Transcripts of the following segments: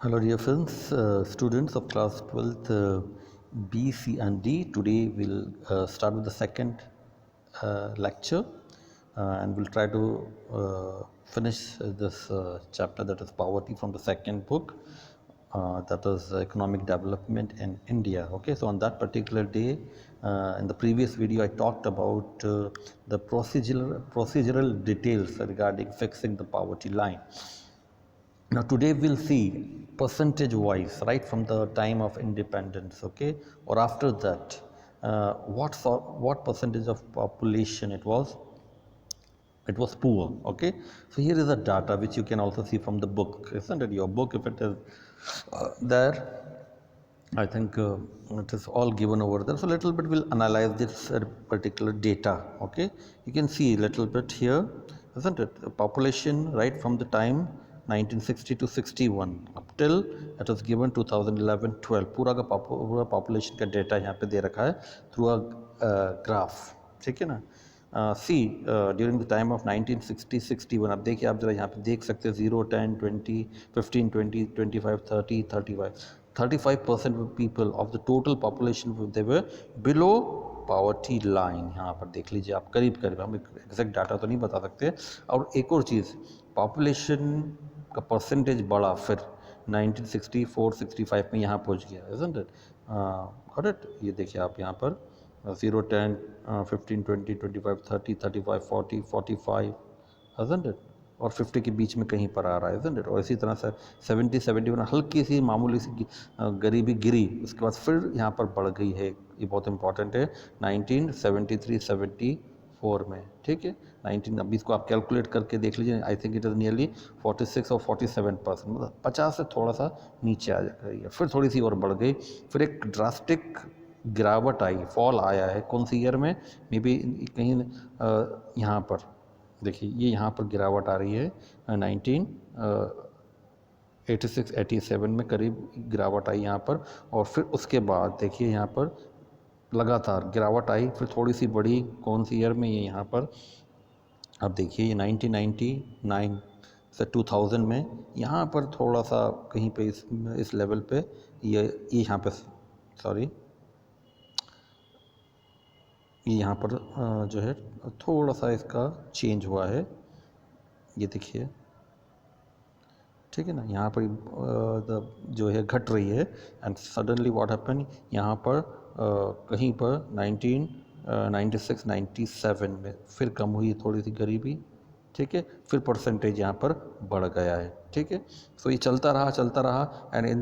Hello dear friends, students of class 12th B, C and D. Today we'll start with the second lecture and we'll try to finish this chapter, that is poverty, from the second book, that is economic development in India. Okay, so on that particular day, in the previous video I talked about the procedural details regarding fixing the poverty line. Now today we'll see percentage wise, right from the time of independence, okay, or after that, what percentage of population it was poor. Okay, so here is the data which you can also see from the book, isn't it? Your book, if it is there, I think it is all given over there. So little bit we'll analyze this particular data. Okay, you can see a little bit here, isn't it? Population right from the time 1960 to 61 up till it was given 2011-12, पूरा का पूरा population का data यहाँ पे दे रखा है through a graph. ठीक है ना? See, during the time of 1960-61, अब देखिए, आप जरा यहाँ पे देख सकते हैं 0, 10, 20, 15, 20, 25, 30, 35. 35% of people of the total population they were below poverty line. यहाँ पर देख लीजिए आप, करीब करीब, हम एग्जैक्ट डाटा तो नहीं बता सकते. और एक और चीज़, पॉपुलेशन का परसेंटेज बढ़ा फिर 1964-65 में यहाँ पहुँच गया, isn't it? करेक्ट. ये देखिए आप यहाँ पर 0, 10, 15, 20, 25, 30, 35, 40, 45, isn't it? और 50 के बीच में कहीं पर आ रहा है, isn't it? और इसी तरह से 70, 71 हल्की सी मामूली सी गरीबी गिरी, उसके बाद फिर यहाँ पर बढ़ गई है. ये बहुत इंपॉर्टेंट है 1973-74 में. ठीक है, 19, अभी इसको आप कैलकुलेट करके देख लीजिए. I think it is nearly 46 और 47%, मतलब 50 से थोड़ा सा नीचे आ गई है. फिर थोड़ी सी और बढ़ गई, फिर एक ड्रास्टिक गिरावट आई, फॉल आया है. कौन सी ईयर में? मे बी कहीं यहाँ पर देखिए, ये यहाँ पर गिरावट आ रही है 1986-87 में करीब गिरावट आई यहाँ पर. और फिर उसके बाद देखिए यहाँ पर लगातार गिरावट आई, फिर थोड़ी सी बढ़ी. कौन सी ईयर में? ये यहाँ पर अब देखिए, ये 1999 से 2000 में यहाँ पर थोड़ा सा कहीं पे इस लेवल पे ये यहाँ पे, सॉरी, ये यहाँ पर जो है थोड़ा सा इसका चेंज हुआ है, ये देखिए. ठीक है ना, यहाँ पर जो है घट रही है. एंड सडनली व्हाट हैपन, यहाँ पर कहीं पर 1996-97 में फिर कम हुई थोड़ी सी गरीबी. ठीक है, फिर परसेंटेज यहाँ पर बढ़ गया है. ठीक है, सो ये चलता रहा. एंड इन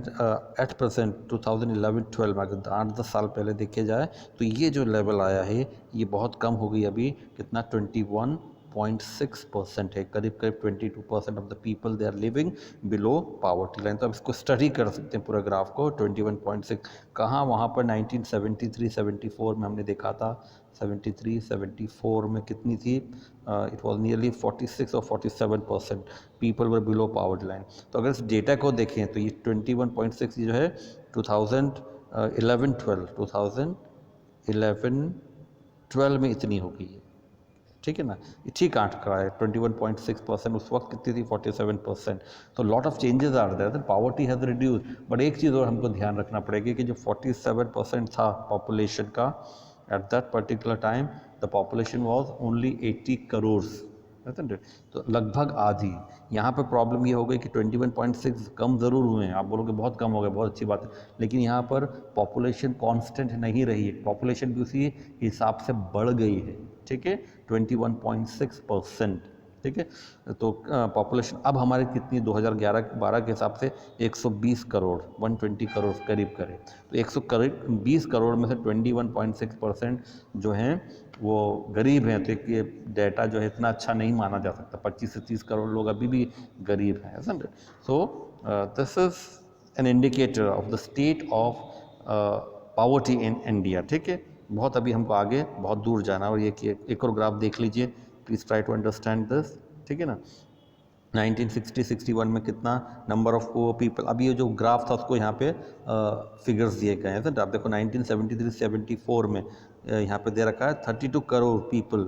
एट प्रेजेंट 2011-12 में अगर 8-10 साल पहले देखे जाए तो ये जो लेवल आया है ये बहुत कम हो गई. अभी कितना? 21.6% है. करीब 22% of the people they are living below poverty line. तो अब इसको स्टडी कर सकते हैं पूरा ग्राफ को. 21.6 कहाँ? वहाँ पर 1973-74 में हमने देखा था. 73-74 में कितनी थी? इट वॉज नियरली 46 और 47% people were below poverty line. तो अगर इस डेटा को देखें तो ये 21.6 जो है 2011-12 में इतनी हो गई है. ठीक है ना, ठीक आंकड़ा है 21.6%. उस वक्त कितनी थी? 47%. तो lot of changes are there. Poverty has reduce. But एक चीज़ और हमको ध्यान रखना पड़ेगी कि जो 47% था पॉपुलेशन का, at that particular time the population was only 80 crores, isn't it? तो लगभग आधी. यहाँ पे प्रॉब्लम ये हो गई कि 21.6 कम ज़रूर हुए हैं. आप बोलोगे बहुत कम हो गए, बहुत अच्छी बात है, लेकिन यहाँ पर पॉपुलेशन कांस्टेंट नहीं रही है. पॉपुलेशन भी उसी हिसाब से बढ़ गई है. ठीक है, 21.6%. ठीक है, तो पॉपुलेशन अब हमारे कितनी? 2011-12 के हिसाब से 120 करोड़, 120 करोड़ करीब करे. तो 120 करोड़ में से 21.6% जो हैं वो गरीब हैं. तो ये डेटा जो है इतना अच्छा नहीं माना जा सकता. 25 से 30 करोड़ लोग अभी भी गरीब हैं, isn't it? So this is an indicator of the state of poverty in India. ठीक है, बहुत अभी हमको आगे बहुत दूर जाना. और ये एक और ग्राफ देख लीजिए, please try to understand this. ठीक है ना, 1960-61 में कितना नंबर ऑफ पुअर पीपल. अभी ये जो ग्राफ था उसको यहाँ पे फिगर्स दिए गए हैं. आप देखो 1973-74 में यहाँ पे दे रखा है 32 crore people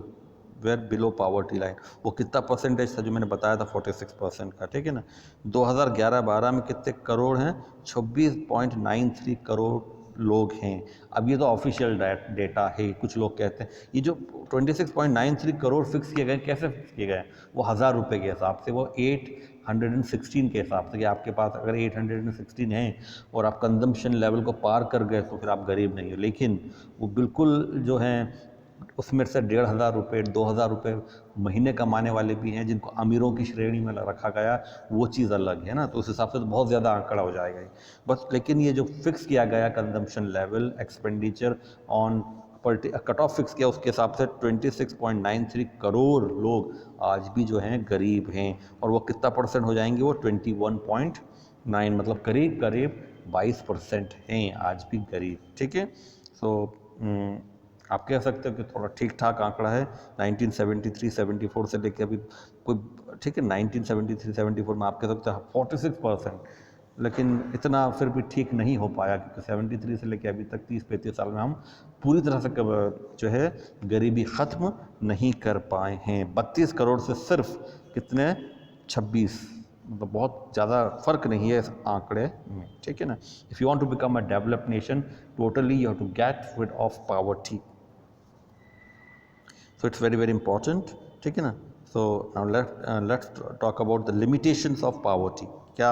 were below poverty line. वो कितना परसेंटेज था जो मैंने बताया था 46% का, ठीक है ना। 2011-12 में कितने करोड़ हैं, 26.93 करोड़ लोग हैं। अब ये तो ऑफिशियल डेटा है, कुछ लोग कहते हैं ये जो 26.93 करोड़ फिक्स किए गए, कैसे फिक्स किए गए, वो 1000 रुपये के हिसाब से, वो 816 के हिसाब से, कि आपके पास अगर 816 है और आप कंजम्पशन लेवल को पार कर गए तो फिर आप गरीब नहीं हो। लेकिन वो बिल्कुल जो हैं उसमें से 1500 रुपये 2000 रुपये महीने कमाने वाले भी हैं जिनको अमीरों की श्रेणी में रखा गया, वो चीज़ अलग है ना। तो उस हिसाब से तो बहुत ज़्यादा आंकड़ा हो जाएगा ये बस। लेकिन ये जो फिक्स किया गया consumption level expenditure on cut off fix किया, उसके हिसाब से 26.93 करोड़ लोग आज भी जो हैं गरीब हैं। और वो कितना परसेंट हो जाएंगे, वो 21.9, मतलब करीब करीब 22% हैं आज भी गरीब, ठीक है। सो आप कह सकते हो कि थोड़ा ठीक ठाक आंकड़ा है। 1973-74 से लेके अभी कोई, ठीक है, 1973-74 में आप कह सकते हैं 46%, लेकिन इतना फिर भी ठीक नहीं हो पाया क्योंकि 73 से लेके अभी तक 30-35 साल में हम पूरी तरह से जो है गरीबी ख़त्म नहीं कर पाए हैं। 32 करोड़ से सिर्फ कितने 26, मतलब बहुत ज़्यादा फ़र्क नहीं है इस आंकड़े में, ठीक है ना। If you want to become a developed nation, totally you have to get rid of poverty. So it's very important, ठीक है ना। So now let's talk about the limitations of poverty। क्या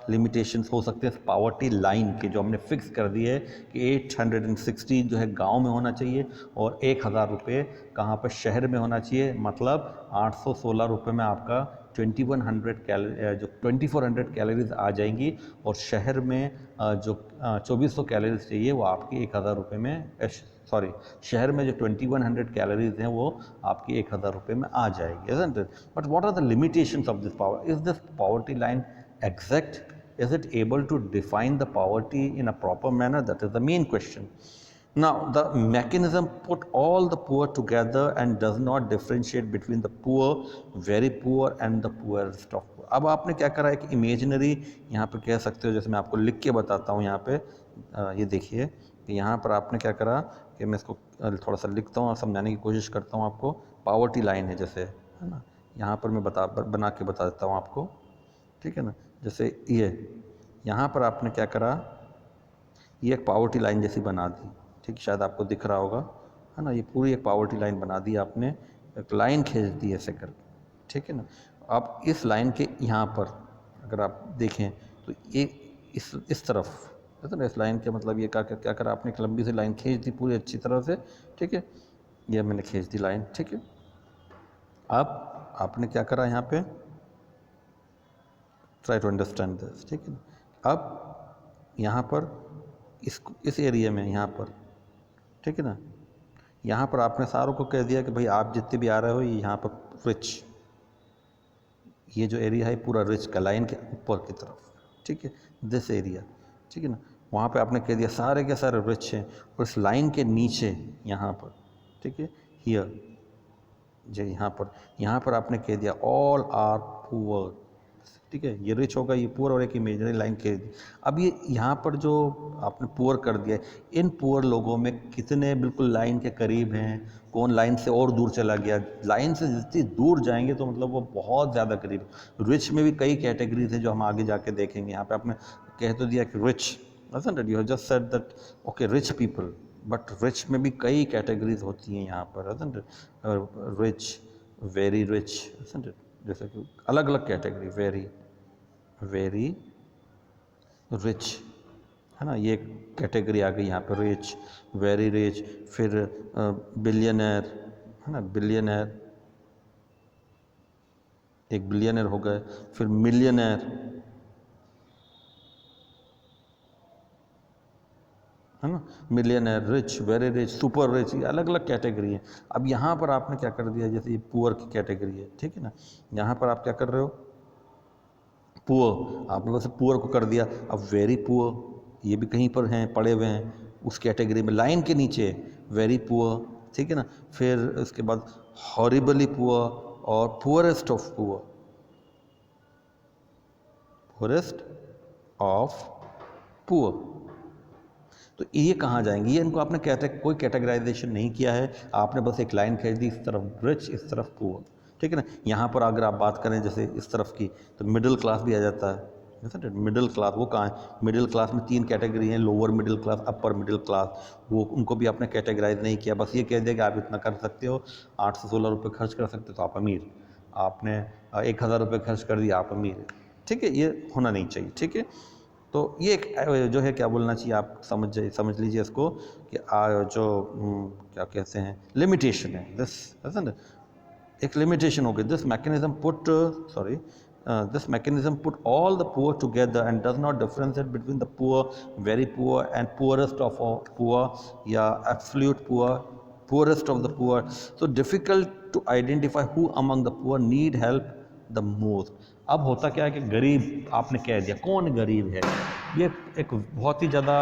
limitations हो सकते हैं पावर्टी लाइन के, जो हमने फिक्स कर दी है कि 860 जो है गांव में होना चाहिए और 1000 रुपये कहाँ पर शहर में होना चाहिए। मतलब 816 रुपये में आपका 2100 कैलोरी जो 2400 कैलोरीज आ जाएंगी और शहर में जो 2400 कैलोरीज चाहिए वो आपकी 1000 रुपये में, सॉरी, शहर में जो 2100 कैलोरीज हैं वो आपकी 1000 रुपये में आ जाएगी, isn't it? But what are the limitations of this power? Is this poverty line exact? Is it able to define the poverty in a proper manner? That is the main question. Now the mechanism put all the poor together and does not differentiate between the poor, very poor and the poorest of poor. अब आपने क्या करा, एक imaginary यहाँ पे कह सकते हो, जैसे मैं आपको लिख के बताता हूँ यहाँ पे, ये देखिए कि यहाँ पर आपने क्या करा कि मैं इसको थोड़ा सा लिखता हूँ और समझाने की कोशिश करता हूँ आपको। पावर्टी लाइन है जैसे, है ना, यहाँ पर मैं बना के बता देता हूँ आपको, ठीक है ना। जैसे ये यहाँ पर आपने क्या करा, ये एक पावर्टी लाइन जैसी बना दी, ठीक, शायद आपको दिख रहा होगा, है ना। ये पूरी एक पावर्टी लाइन बना दी आपने, एक लाइन खींच दी ऐसे करके, ठीक है ना। आप इस लाइन के यहाँ पर अगर आप देखें तो ये इस तरफ है ना, इस लाइन के मतलब ये क्या करा आपने, एक लंबी सी लाइन खींच दी पूरी अच्छी तरह से, ठीक है। ये मैंने खींच दी लाइन, ठीक है। अब आपने क्या करा यहाँ पे, ट्राई टू अंडरस्टैंड दिस, ठीक है। अब यहाँ पर इस एरिया में यहाँ पर, ठीक है ना, यहाँ पर आपने सारों को कह दिया कि भाई आप जितने भी आ रहे हो ये यहाँ पर रिच, ये जो एरिया है पूरा रिच का, लाइन के ऊपर की तरफ, ठीक है, दिस एरिया, ठीक है ना। वहाँ पे आपने कह दिया सारे के सारे रिच हैं, और इस लाइन के नीचे यहाँ पर, ठीक है, हियर जो यहाँ पर आपने कह दिया ऑल आर पुअर, ठीक है। ये रिच होगा, ये पुअर, और एक इमेजिनरी लाइन कह दी। अब ये यहाँ पर जो आपने पुअर कर दिया, इन पुअर लोगों में कितने बिल्कुल लाइन के करीब हैं, कौन लाइन से और दूर चला गया। लाइन से जितनी दूर जाएंगे तो मतलब वो बहुत ज़्यादा करीब। रिच में भी कई कैटेगरीज हैं जो हम आगे जाके देखेंगे। यहाँ पे आपने कह तो दिया कि rich, isn't it? You have just said that okay, rich people, but rich में भी कई कैटेगरीज होती हैं यहाँ पर, isn't it? Rich, very rich, isn't it? जैसे कि अलग अलग कैटेगरी, वेरी रिच, है ना, ये कैटेगरी आ गई यहाँ पर, रिच, वेरी रिच। फिर बिलियनर, है ना, बिलियनर, एक बिलियनर हो गए। फिर मिलियनर, है ना, millionaire, rich, very rich, super rich, ये अलग अलग कैटेगरी है। अब यहाँ पर आपने क्या कर दिया, जैसे ये पुअर की कैटेगरी है, ठीक है ना, यहाँ पर आप क्या कर रहे हो, पुअर, आपने बस पुअर को कर दिया। अब वेरी पुअर, ये भी कहीं पर हैं, पड़े हुए हैं उस कैटेगरी में, लाइन के नीचे वेरी पुअर, ठीक है ना। फिर उसके बाद हॉरिबली पुअर और poorest of poor, poorest of poor. तो ये कहाँ जाएंगे, ये इनको आपने कोई कैटेगराइजेशन नहीं किया है, आपने बस एक लाइन खींच दी, इस तरफ रिच इस तरफ पुअर, ठीक है ना। यहाँ पर अगर आप बात करें जैसे इस तरफ की तो मिडिल क्लास भी आ जाता है, मिडिल क्लास वो कहाँ है, मिडिल क्लास में 3 कैटेगरी हैं, lower middle class, upper middle class, वो उनको भी आपने कैटेगराइज नहीं किया, बस ये कह दिया कि आप इतना कर सकते हो, 8 से 16 रुपये खर्च कर सकते हो तो आप अमीर, आपने 1000 रुपये खर्च कर दिया आप अमीर, ठीक है, ये होना नहीं चाहिए, ठीक है। तो ये एक जो है क्या बोलना चाहिए आप समझ लीजिए इसको कि जो क्या कहते हैं लिमिटेशन है, दिस एक लिमिटेशन हो गई, this mechanism put this mechanism put all the poor together and does not differentiate between the poor, very poor and poorest of all poor या absolute poor, poorest of the poor, so difficult to identify who among the poor need help the most। अब होता क्या है कि गरीब आपने कह दिया, कौन गरीब है, ये एक बहुत ही ज़्यादा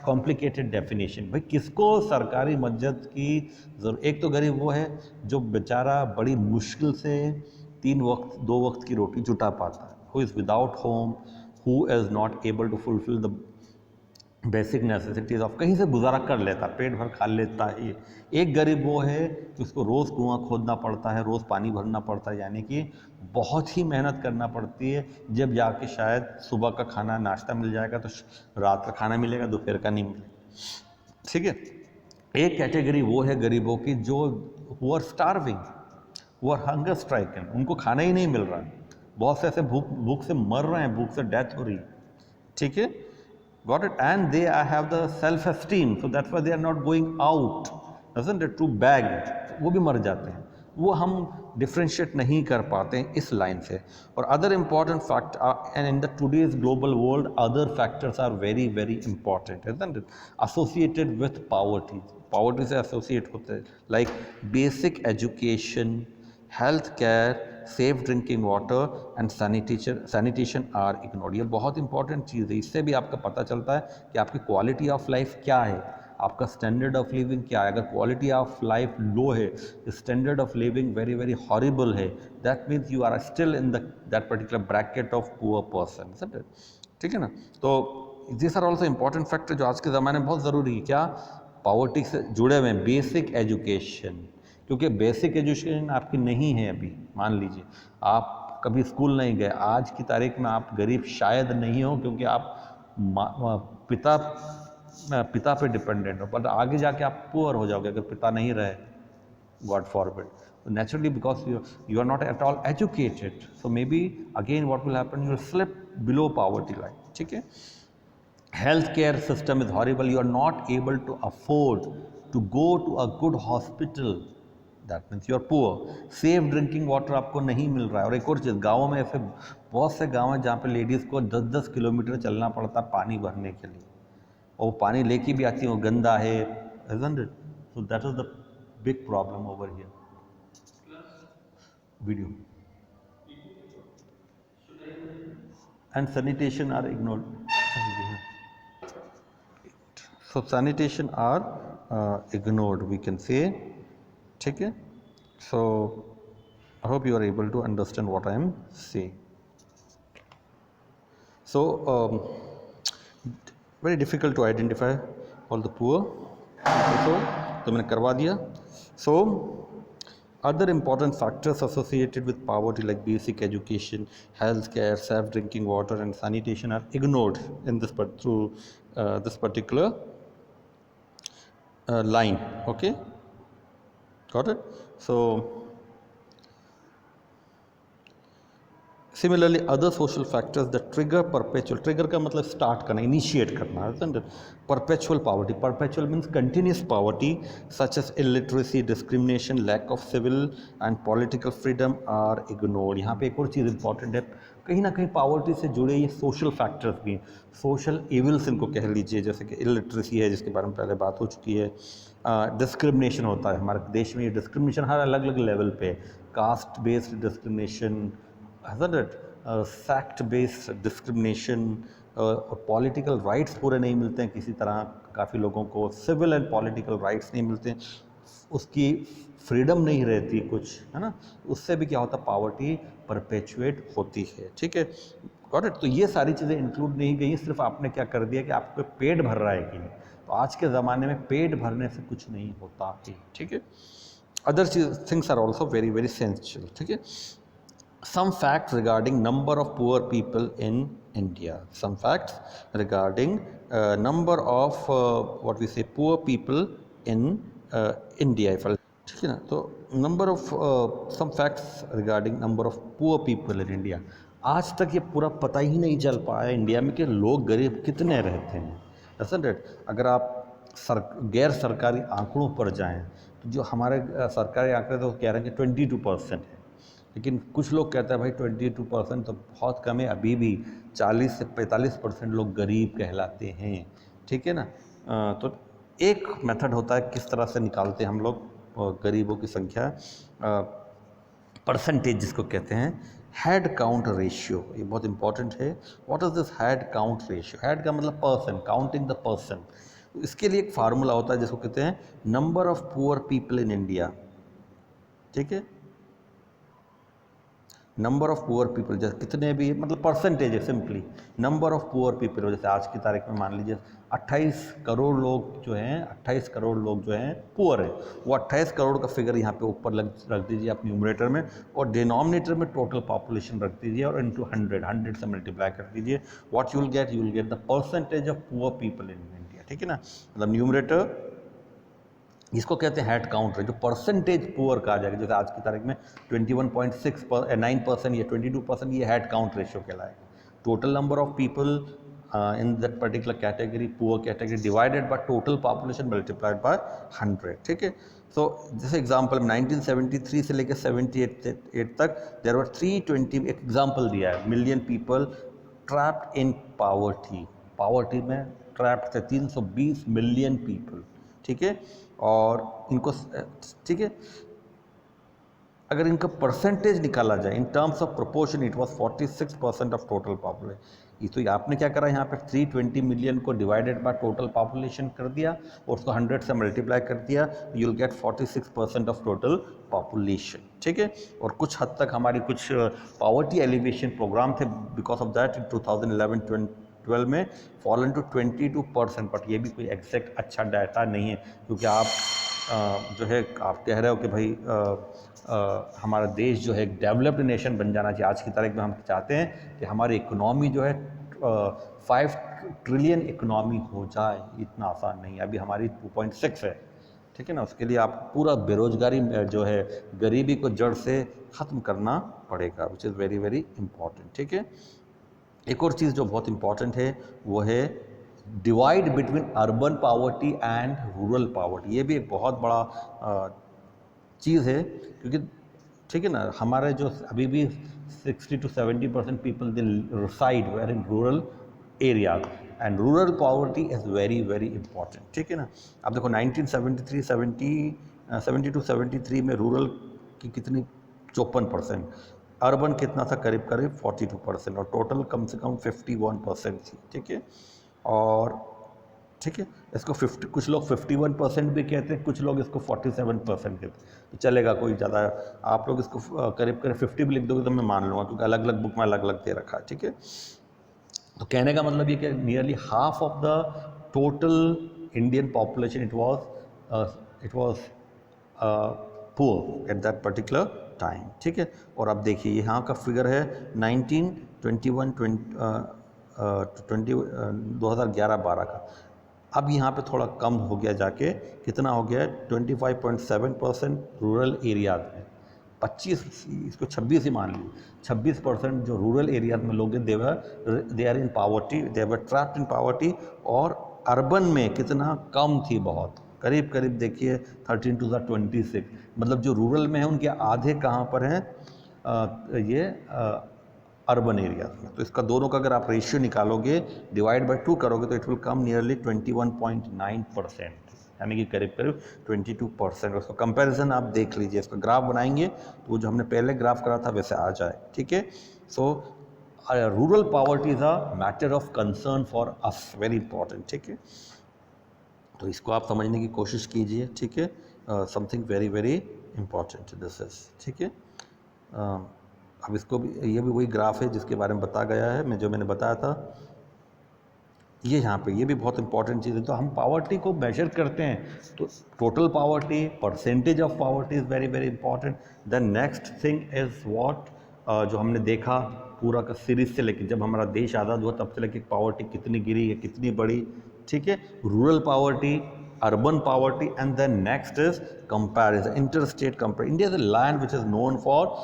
कॉम्प्लिकेटेड डेफिनेशन। भाई किसको सरकारी मस्जिद की जरूरत, एक तो गरीब वो है जो बेचारा बड़ी मुश्किल से 2 वक्त की रोटी जुटा पाता है, who is without home, who is not able to fulfil the basic necessities of, कहीं से गुजारा कर लेता, पेट भर खा लेता है। एक गरीब वो है कि उसको रोज़ कुआं खोदना पड़ता है, रोज़ पानी भरना पड़ता है, यानी कि बहुत ही मेहनत करना पड़ती है, जब जाके शायद सुबह का खाना नाश्ता मिल जाएगा तो रात का खाना मिलेगा, दोपहर का नहीं मिलेगा, ठीक है। एक कैटेगरी वो है गरीबों की जो who are starving, who are hunger stricken, उनको खाना ही नहीं मिल रहा है, बहुत से ऐसे भूख से मर रहे हैं, भूख से डेथ हो रही है, ठीक है। Got it? And they have the self-esteem, so that's why they are not going out, doesn't it, to beg, वो भी मर जाते हैं, वो हम डिफ्रेंशिएट नहीं कर पाते हैं इस लाइन से। और other important fact and in the today's global world other factors are very very important, isn't it, associated with poverty, poverty से एसोसिएट होते हैं, like basic education, health care, safe drinking water and sanitation are ignored. ये बहुत important चीज़ है, इससे भी आपका पता चलता है कि आपकी क्वालिटी ऑफ लाइफ क्या है, आपका स्टैंडर्ड ऑफ लिविंग क्या है। अगर क्वालिटी ऑफ लाइफ लो है, standard of living very very horrible है, that means you are still in that particular bracket of poor person, ठीक है ना। तो this are also important factor जो आज के ज़माने में बहुत ज़रूरी है, क्या, पॉवर्टी से जुड़े हुए हैं। बेसिक एजुकेशन, क्योंकि बेसिक एजुकेशन आपकी नहीं है अभी, मान लीजिए आप कभी स्कूल नहीं गए, आज की तारीख में आप गरीब शायद नहीं हो क्योंकि आप पिता पे डिपेंडेंट हो, पर आगे जाके आप पुअर हो जाओगे अगर पिता नहीं रहे, God forbid, naturally because you are not at all educated, so maybe again what will happen, you will slip below poverty line, ठीक है। Health care system is horrible, you are not able to afford to go to a good hospital, that means you are poor. Safe drinking water आपको नहीं मिल रहा है। और एक और चीज़, गाँवों में ऐसे बहुत से गाँव हैं जहाँ पे लेडीज़ को 10-10 किलोमीटर चलना पड़ता है पानी भरने के लिए, और वो पानी लेके भी आती है, वो गंदा है, isn't it? So that is the big problem over here. Video. And sanitation are ignored. So sanitation are ignored, we can say, ठीक है। So I hope you are able to understand what I am saying. So very difficult to identify all the poor. तो मैंने करवा दिया। So other important factors associated with poverty like basic education, health care, safe drinking water and sanitation are ignored in this through this particular line, okay, got it। So similarly other social factors that trigger perpetual, trigger का मतलब start करना, initiate करना, isn't it? Perpetual poverty, perpetual means continuous poverty such as illiteracy, discrimination, lack of civil and political freedom are ignored। यहाँ पे एक और चीज़ important है, कहीं ना कहीं पावर्टी से जुड़े ये सोशल फैक्टर्स भी, सोशल इविल्स इनको कह लीजिए, जैसे कि इलिटरेसी है जिसके बारे में पहले बात हो चुकी है, डिस्क्रिमिनेशन होता है हमारे देश में, ये डिस्क्रिमिनेशन हर अलग अलग लेवल पे, caste based discrimination, hasn't it, sect based discrimination, political rights पूरे नहीं मिलते हैं किसी तरह, काफ़ी लोगों को सिविल एंड पॉलिटिकल राइट्स नहीं मिलते हैं, उसकी फ्रीडम नहीं रहती कुछ, है ना, उससे भी क्या होता है, पावर्टी परपेचुएट होती है, ठीक है, गॉट इट। तो ये सारी चीज़ें इंक्लूड नहीं गई, सिर्फ आपने क्या कर दिया कि आपको पेट भर रहा है कि नहीं, तो आज के ज़माने में पेट भरने से कुछ नहीं होता है, ठीक है। Other things are also very very sensitive, ठीक है। Some facts regarding number of poor people in India. Some facts regarding number of what we say poor people in India. If I'll, ठीक है ना, तो number of some facts regarding number of poor people in India. आज तक ये पूरा पता ही नहीं चल पाया इंडिया में कि लोग गरीब कितने रहते हैं, डजंट इट। अगर आप गैर सरकारी आंकड़ों पर जाएं तो जो हमारे सरकारी आंकड़े तो कह रहे हैं कि 22% है, लेकिन कुछ लोग कहते हैं भाई 22% तो बहुत कम है, अभी भी 40 से 45% लोग गरीब कहलाते हैं, ठीक है ना। तो एक मेथड होता है किस तरह से निकालते हैं हम लोग गरीबों की संख्या, परसेंटेज जिसको कहते हैं हेड काउंट रेशियो। ये बहुत इंपॉर्टेंट है। What is this head count ratio? Head का मतलब पर्सन, काउंटिंग द पर्सन। इसके लिए एक फार्मूला होता है जिसको कहते हैं number of poor people in India, ठीक है। नंबर ऑफ पुअर पीपल, जैसे कितने भी मतलब परसेंटेज है simply, number of poor people. जैसे आज की तारीख में मान लीजिए 28 करोड़ लोग जो हैं, 28 करोड़ लोग जो हैं पुअर हैं, वो 28 करोड़ का फिगर यहाँ पे ऊपर रख दीजिए आप न्यूमरेटर में, और डिनोमिनेटर में टोटल पॉपुलेशन रख दीजिए और इनटू 100 से मल्टीप्लाई कर दीजिए। What you will get the percentage of poor people in India, ठीक है ना। मतलब न्यूमरेटर इसको कहते हैं हेड काउंट रेट, जो परसेंटेज पुअर का आ जाएगा। जैसे आज की तारीख में 21.9% या 22%, ये हेड काउंट रेशियो कहलाएगा। Total number of people in that particular category, poor category, divided by total population multiplied by 100, ठीक है। सो जैसे एग्जांपल 1973 से लेकर 78 तक देयर वर 320, एक एग्जांपल दिया है, million people trapped in poverty. Poverty में ट्रैप्ड थे 320 मिलियन पीपल, ठीक है। और इनको, ठीक है, अगर इनका परसेंटेज निकाला जाए in terms of proportion, it was 46% of total population. ये तो आपने क्या करा, यहाँ पे 320 मिलियन को डिवाइडेड बाय टोटल पॉपुलेशन कर दिया और उसको 100 से मल्टीप्लाई कर दिया, you will get 46% of total population, ठीक है। और कुछ हद तक हमारी कुछ पॉवर्टी एलिवेशन प्रोग्राम थे, बिकॉज ऑफ दैट इन 2011-12 में फॉलन टू 22%। बट ये भी कोई एग्जैक्ट अच्छा डाटा नहीं है, क्योंकि आप जो है आप कह रहे हो कि भाई हमारा देश जो है एक डेवलप्ड नेशन बन जाना चाहिए। आज की तारीख में हम चाहते हैं कि हमारी इकोनॉमी जो है 5 ट्रिलियन इकोनॉमी हो जाए। इतना आसान नहीं है, अभी हमारी 2.6 है, ठीक है ना। उसके लिए आप पूरा बेरोजगारी जो है, गरीबी को जड़ से ख़त्म करना पड़ेगा, which is very very important, ठीक है। एक और चीज़ जो बहुत इंपॉर्टेंट है वो है divide between urban poverty and rural poverty. ये भी एक बहुत बड़ा चीज़ है, क्योंकि ठीक है ना, हमारे जो अभी भी 60 to 70% people they reside were in rural area, and rural poverty is very very important, ठीक है ना। अब देखो 1973 टू 73 में रूरल की कितनी 54%, अर्बन कितना था, करीब करीब 42%, और टोटल कम से कम 51% थी, ठीक है। और ठीक है, इसको 50, कुछ लोग 51% भी कहते हैं, कुछ लोग इसको 47% कहते हैं, तो चलेगा, कोई ज़्यादा। आप लोग इसको करीब करीब 50 भी लिख दोगे तो मैं मान लूँगा, क्योंकि अलग अलग बुक में अलग अलग दे रखा है, ठीक है। तो कहने का मतलब ये कि nearly half of the total Indian population it was poor at that particular time, ठीक है। और अब देखिए यहाँ का फिगर है 2011-12 का। अब यहाँ पे थोड़ा कम हो गया, जाके कितना हो गया, 25.7% रूरल एरियाज में, 25, इसको 26 ही मान लीजिए, 26% जो रूरल एरियाज में लोग हैं, they are in poverty, they were trapped in poverty. और अर्बन में कितना कम थी, बहुत करीब करीब देखिए 13 to 26, मतलब जो रूरल में है उनके आधे कहाँ पर हैं, ये अर्बन एरिया में। तो इसका दोनों का अगर आप रेशियो निकालोगे, डिवाइड बाय 2 करोगे, तो इट विल कम नियरली 21.9%, यानी कि करीब करीब 22%। उसका कंपैरिजन आप देख लीजिए, इसका ग्राफ बनाएंगे तो वो जो हमने पहले ग्राफ करा था वैसे आ जाए, ठीक है। सो rural poverty is a matter of concern for us, very important, ठीक है। तो इसको आप समझने की कोशिश कीजिए, ठीक है। Something very very important this is, ठीक है। अब इसको भी, ये भी वही ग्राफ है जिसके बारे में बताया गया है, जो मैंने बताया था। ये यहाँ पे ये भी बहुत इंपॉर्टेंट चीज़ है। तो हम पावर्टी को मेजर करते हैं तो total poverty, percentage of poverty is very very important. The next thing is what, जो हमने देखा पूरा का सीरीज से लेकर जब हमारा देश आज़ाद हुआ तब से लेकर पावर्टी कितनी गिरी है, कितनी बढ़ी, ठीक है। Rural poverty, urban poverty, and then next is comparison, interstate comparison. India is a land which is known for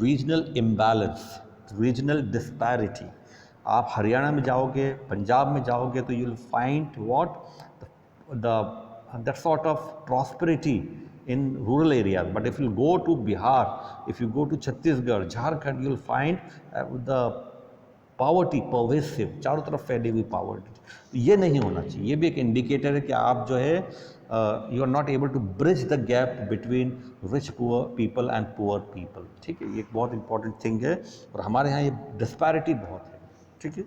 regional imbalance, regional disparity. आप हरियाणा में जाओगे, पंजाब में जाओगे तो you will find what the that sort of prosperity in rural areas. But if you go to Bihar, if you go to Chhattisgarh, Jharkhand, you will find the poverty pervasive, चारों तरफ फैली हुई पावर्टी। ये नहीं होना चाहिए। ये भी एक इंडिकेटर है कि आप जो है you are not able to bridge the gap between rich poor people and poor people, ठीक है। ये एक बहुत इंपॉर्टेंट थिंग है और हमारे यहाँ ये डिस्पैरिटी बहुत है, ठीक है।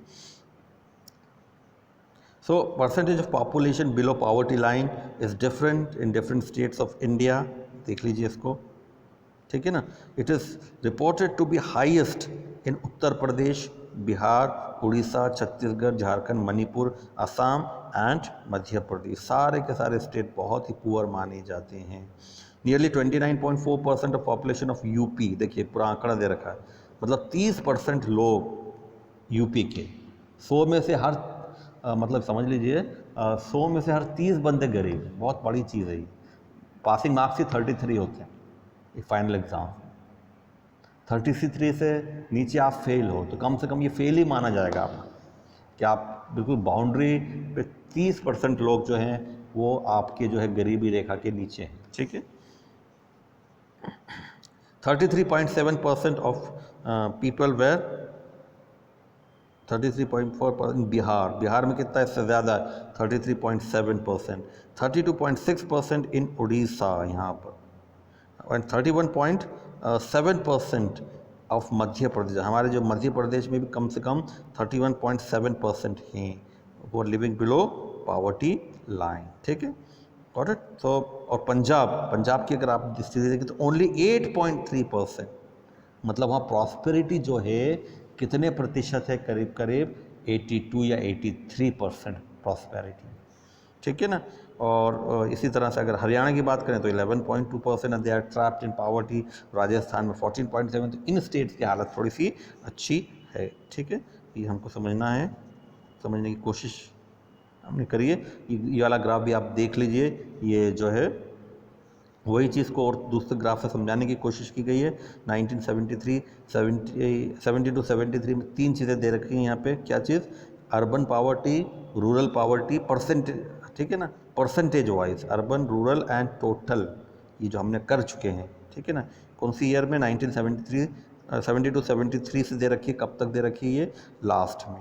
So percentage of population below poverty line is different in different states of India, देख लीजिए इसको, ठीक है ना। It is reported to be highest in Uttar Pradesh, Bihar, Orissa, Chhattisgarh, Jharkhand, Manipur, Assam and Madhya Pradesh. सारे के सारे स्टेट बहुत ही पुअर माने जाते हैं। Nearly 29.4% of population of UP, देखिए पूरा आंकड़ा दे रखा है, मतलब 30% लोग यूपी के, 100 में से हर मतलब समझ लीजिए 100 में से हर 30 बंदे गरीब। बहुत बड़ी चीज़ है ये। पासिंग मार्क्स ही 33 होते हैं फाइनल एग्ज़ाम। 33 से नीचे आप फेल हो तो कम से कम ये फेल ही माना जाएगा आपका, कि आप बिल्कुल बाउंड्री पे 30% लोग जो हैं वो आपके जो है गरीबी रेखा के नीचे हैं, ठीक है। 33.7% of people were 33.4% Bihar, Bihar में कितना इससे ज़्यादा है 33.7%, 32.6% इन उड़ीसा यहाँ पर, एंड 31.7% ऑफ मध्य प्रदेश। हमारे जो मध्य प्रदेश में भी कम से कम 31.7% हैं वो लिविंग बिलो पावर्टी लाइन, ठीक है, गॉट इट। तो और पंजाब की अगर आप स्थिति देखें तो ओनली 8.3%, मतलब वहाँ प्रॉस्पेरिटी जो है कितने प्रतिशत है, करीब करीब 82 या 83% प्रॉस्पेरिटी, ठीक है ना। और इसी तरह से अगर हरियाणा की बात करें तो 11.2% they are trapped in poverty, Rajasthan में 14.7। तो इन स्टेट्स की हालत थोड़ी सी अच्छी है, ठीक है। ये हमको समझना है, समझने की कोशिश हमने करिए। ये वाला ग्राफ भी आप देख लीजिए, ये जो है वही चीज़ को और दूसरे ग्राफ से समझाने की कोशिश की गई है। 1973 70 टू 73 में 3 चीज़ें दे रखी हैं यहाँ पे। क्या चीज़? Urban poverty, rural poverty, percentage, ठीक है ना, percentage wise urban, rural and total, ये जो हमने कर चुके हैं, ठीक है ना। कौन सी ईयर में? 1973 70 टू 73 से दे रखी है। कब तक दे रखी है? ये लास्ट में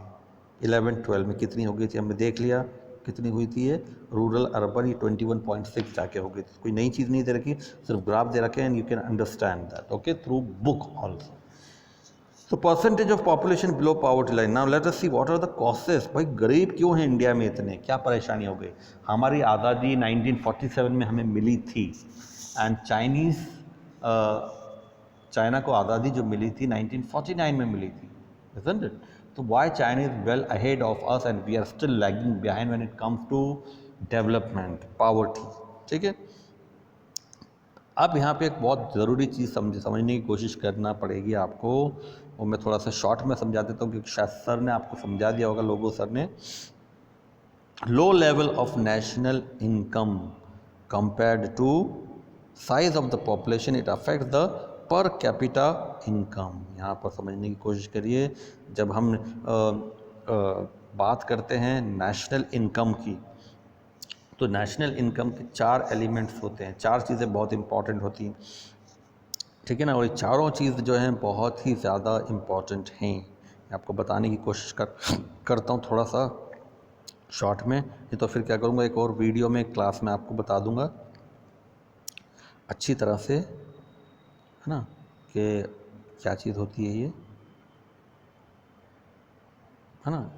11-12 में कितनी हो गई थी हमने देख लिया, कितनी हुई थी ये रूरल अर्बन, ये 21.6 जाके हो गई थी। कोई नई चीज़ नहीं दे रखी, सिर्फ ग्राफ दे रखे हैं, and you can understand that okay through book also. तो percentage of population below poverty line. Now let us see what are the causes. भाई गरीब क्यों हैं इंडिया में इतने, क्या परेशानी हो गई? हमारी आज़ादी 1947 में हमें मिली थी, एंड चाइना को आज़ादी जो मिली थी 1949 में मिली थी, isn't it? So why China is well ahead of us and we are still lagging behind when it comes to development, poverty, ठीक है। अब यहाँ पे एक बहुत ज़रूरी चीज़ समझने की कोशिश करना पड़ेगी आपको, और मैं थोड़ा सा शॉर्ट में समझा देता हूँ क्योंकि शायद सर ने आपको समझा दिया होगा, लोगों सर ने। Low level of national income compared to size of the population, it affect the per capita income. यहाँ पर समझने की कोशिश करिए। जब हम बात करते हैं नेशनल इनकम की, तो नेशनल इनकम के 4 एलिमेंट्स होते हैं, 4 चीज़ें बहुत इंपॉर्टेंट होती हैं, ठीक है ना। और ये चारों चीज़ जो हैं बहुत ही ज़्यादा इम्पॉर्टेंट हैं। मैं आपको बताने की कोशिश करता हूँ थोड़ा सा शॉर्ट में, नहीं तो फिर क्या करूँगा, एक और वीडियो में क्लास में आपको बता दूँगा अच्छी तरह से, है ना, कि क्या चीज़ होती है ये, है ना।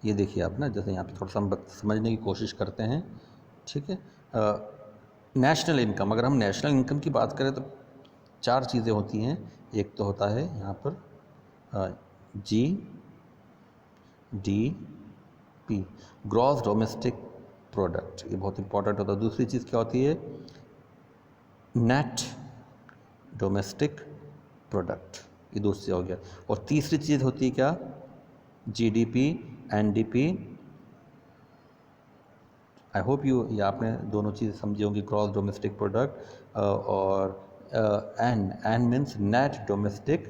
ये देखिए आप ना, जैसे यहाँ पे थोड़ा सा हम समझने की कोशिश करते हैं, ठीक है। नेशनल इनकम, अगर हम नेशनल इनकम की बात करें तो 4 चीज़ें होती हैं। एक तो होता है यहाँ पर GDP, ग्रॉस डोमेस्टिक प्रोडक्ट, ये बहुत इंपॉर्टेंट होता है। दूसरी चीज़ क्या होती है? नेट डोमेस्टिक प्रोडक्ट, ये दूसरी हो गया। और तीसरी चीज़ होती है क्या? GDP, NDP। आई होप ये आपने दोनों चीज़ समझी होंगी, ग्रॉस डोमेस्टिक प्रोडक्ट और N means net domestic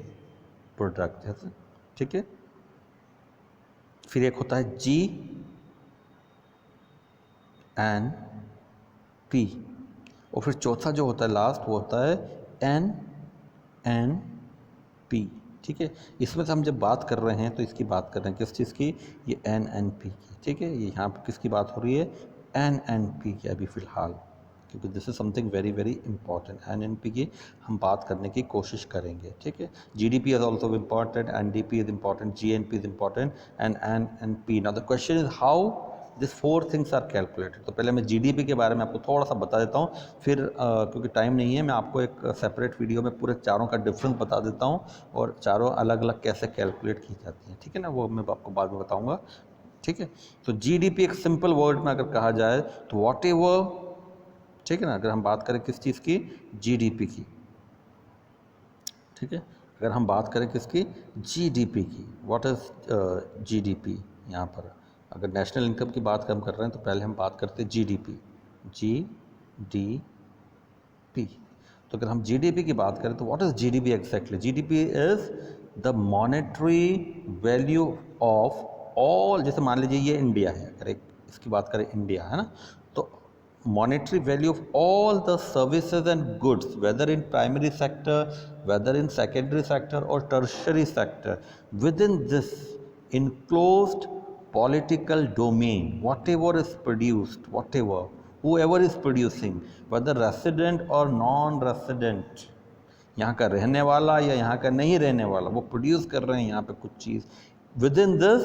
product, जैसे, ठीक है। फिर एक होता है GNP, और फिर चौथा जो होता है लास्ट, वो होता है NNP, ठीक है। इसमें से हम जब बात कर रहे हैं तो इसकी बात कर रहे हैं किस चीज़ की? ये NNP की, ठीक है। ये यहाँ पर किसकी बात हो रही है? NNP की अभी फ़िलहाल, क्योंकि this is something very very important. NNP की हम बात करने की कोशिश करेंगे, ठीक है। GDP is also important, NDP is important, GNP is important and NNP। Now the question is how this four things are calculated. तो पहले मैं GDP के बारे में आपको थोड़ा सा बता देता हूँ, फिर क्योंकि टाइम नहीं है, मैं आपको एक सेपरेट वीडियो में पूरे चारों का डिफरेंस बता देता हूँ और चारों अलग अलग कैसे कैलकुलेट की जाती हैं, ठीक है ना, वो मैं आपको बाद में बताऊँगा, ठीक है। तो GDP एक सिंपल वर्ड में अगर कहा जाए तो वॉट एवर, ठीक है ना, अगर हम बात करें किस चीज़ की? GDP की, ठीक है। अगर हम बात करें किसकी? GDP की। What is GDP? यहाँ पर अगर नेशनल इनकम की बात हम कर रहे हैं तो पहले हम बात करते हैं GDP। तो अगर हम GDP की बात करें तो what is GDP exactly? GDP is the monetary value of all, जैसे मान लीजिए ये इंडिया है, अगर एक इसकी बात करें, इंडिया है ना, तो monetary value of all the services and goods, whether in primary sector, whether in secondary sector or tertiary sector, within this enclosed political domain, whatever is produced, whatever, whoever is producing, whether resident or non-resident, यहाँ का रहने वाला या यहाँ का नहीं रहने वाला, वो प्रोड्यूस कर रहे हैं यहाँ पे कुछ चीज़ within this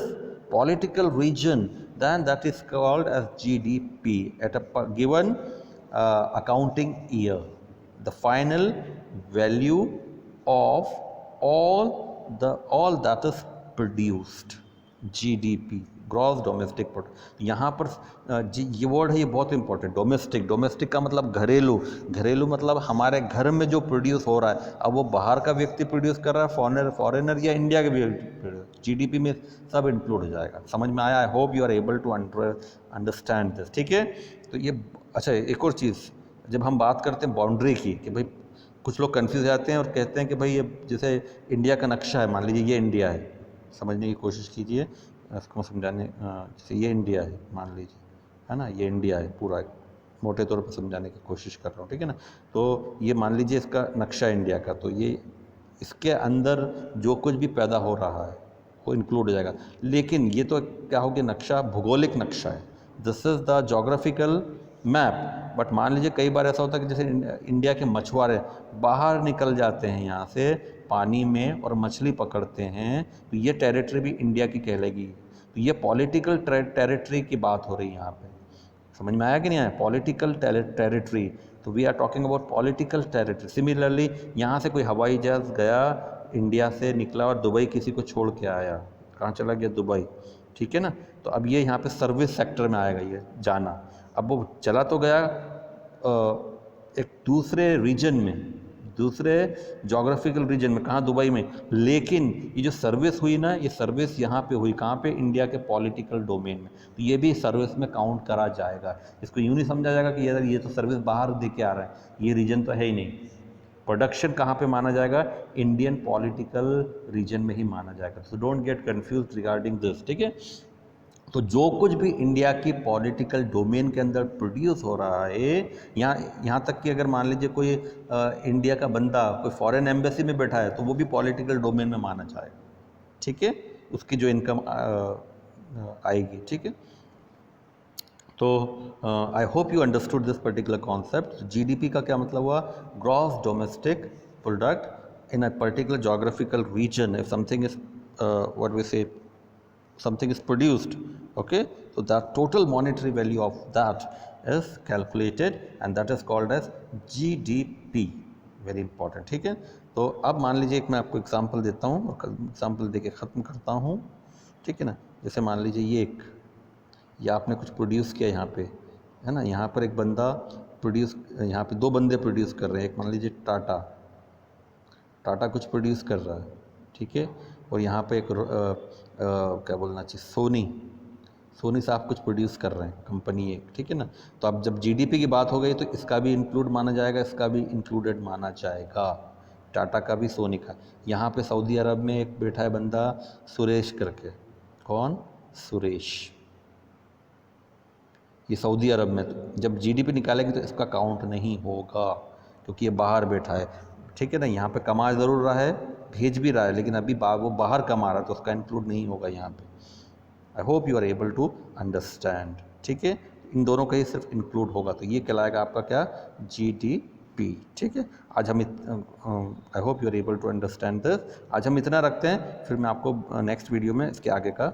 political region, then that is called as GDP at a given accounting year, the final value of all that is produced, GDP, gross domestic product. यहाँ पर ये वर्ड है, ये बहुत इंपॉर्टेंट। डोमेस्टिक का मतलब घरेलू मतलब हमारे घर में जो प्रोड्यूस हो रहा है। अब वो बाहर का व्यक्ति प्रोड्यूस कर रहा है, फॉरेनर या इंडिया के भी, GDP में सब इंक्लूड हो जाएगा। समझ में आया? I hope you are able to understand this, ठीक है। तो ये अच्छा, एक और चीज़, जब हम बात करते हैं बाउंड्री की, कि भाई कुछ लोग कन्फ्यूज जाते हैं और कहते हैं कि भाई ये जैसे इंडिया का नक्शा है, मान लीजिए ये इंडिया है, समझने की कोशिश कीजिए इसको समझाने, जैसे ये इंडिया है मान लीजिए, है ना, ये इंडिया है पूरा, मोटे तौर पर समझाने की कोशिश कर रहा हूँ, ठीक है ना। तो ये मान लीजिए इसका नक्शा इंडिया का, तो ये इसके अंदर जो कुछ भी पैदा हो रहा है वो इंक्लूड हो जाएगा। लेकिन ये तो क्या हो गया? नक्शा, भूगोलिक नक्शा है, this is the geographical map. But मान लीजिए कई बार ऐसा होता है कि जैसे इंडिया के मछुआरे बाहर निकल जाते हैं यहाँ से पानी में और मछली पकड़ते हैं, तो ये टेरिटरी भी इंडिया की कहलाएगी। तो ये पॉलिटिकल टेरिटरी की बात हो रही है यहाँ पे। समझ में आया कि नहीं आया? पॉलिटिकल टेरिटरी, तो we are talking about political territory. Similarly यहाँ से कोई हवाई जहाज़ गया, इंडिया से निकला और दुबई किसी को छोड़ के आया, कहाँ चला गया? दुबई, ठीक है ना। तो अब ये यहाँ पे सर्विस सेक्टर में आएगा ये जाना। अब वो चला तो गया एक दूसरे रीजन में, दूसरे जोग्राफिकल रीजन में, कहाँ? दुबई में। लेकिन ये जो सर्विस हुई ना, ये सर्विस यहाँ पे हुई, कहाँ पे? इंडिया के पॉलिटिकल डोमेन में। तो ये भी सर्विस में काउंट करा जाएगा। इसको यूँ नहीं समझा जाएगा कि यार ये तो सर्विस बाहर दे के आ रहा है, ये रीजन तो है ही नहीं। प्रोडक्शन कहाँ पे माना जाएगा? इंडियन पॉलिटिकल रीजन में ही माना जाएगा। So don't get confuse regarding this, ठीक है। तो जो कुछ भी इंडिया की पॉलिटिकल डोमेन के अंदर प्रोड्यूस हो रहा है, यहाँ तक कि अगर मान लीजिए कोई इंडिया का बंदा कोई फॉरेन एम्बेसी में बैठा है, तो वो भी पॉलिटिकल डोमेन में माना जाएगा, ठीक है, उसकी जो इनकम आएगी, ठीक है। तो I hope you understood this particular concept. GDP का क्या मतलब हुआ? Gross domestic product in a particular geographical region, if something is what we say something is produced, okay, so the total monetary value of that is calculated and that is called as GDP, very important, ठीक है। तो अब मान लीजिए एक मैं आपको example देता हूँ और एग्जांपल देके ख़त्म करता हूँ, ठीक है ना। जैसे मान लीजिए ये आपने कुछ प्रोड्यूस किया यहाँ पे, है ना। यहाँ पर एक बंदा प्रोड्यूस, यहाँ पे दो बंदे प्रोड्यूस कर रहे हैं। एक मान लीजिए टाटा कुछ प्रोड्यूस कर रहा है, ठीक है। और यहाँ पे एक क्या बोलना चाहिए, सोनी से आप कुछ प्रोड्यूस कर रहे हैं, कंपनी एक, ठीक है ना। तो अब जब जीडीपी की बात हो गई तो इसका भी इंक्लूड माना जाएगा, इसका भी इंक्लूडेड माना जाएगा, टाटा का भी, सोनी का। यहाँ पे सऊदी अरब में एक बैठा है बंदा सुरेश करके, कौन, सुरेश, ये सऊदी अरब में। तो जब जीडीपी निकालेंगे तो इसका काउंट नहीं होगा क्योंकि ये बाहर बैठा है, ठीक है ना। यहाँ पे कमा ज़रूर रहा है, भेज भी रहा है, लेकिन अभी वो बाहर कमा रहा है तो उसका इंक्लूड नहीं होगा यहाँ पे। I hope you are able to understand, ठीक है। इन दोनों का ही सिर्फ इंक्लूड होगा, तो ये कहलाएगा आपका क्या, जीडीपी, ठीक है। आज हम I hope you are able to understand this. आज हम इतना रखते हैं, फिर मैं आपको नेक्स्ट वीडियो में इसके आगे का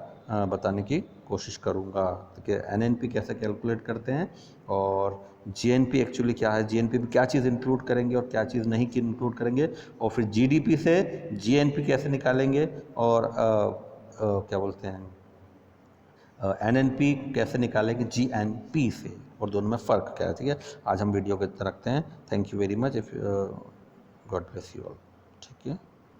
बताने की कोशिश करूँगा कि एनएनपी कैसे कैलकुलेट करते हैं और जीएनपी एक्चुअली क्या है, जीएनपी में क्या चीज़ इंक्लूड करेंगे और क्या चीज़ नहीं इंक्लूड करेंगे, और फिर जीडीपी से जीएनपी कैसे निकालेंगे, और क्या बोलते हैं, एनएनपी कैसे निकालेंगे जीएनपी से, और दोनों में फ़र्क क्या है, ठीक है। आज हम वीडियो को इतना रखते हैं। Thank you very much, if God bless you all, ठीक है।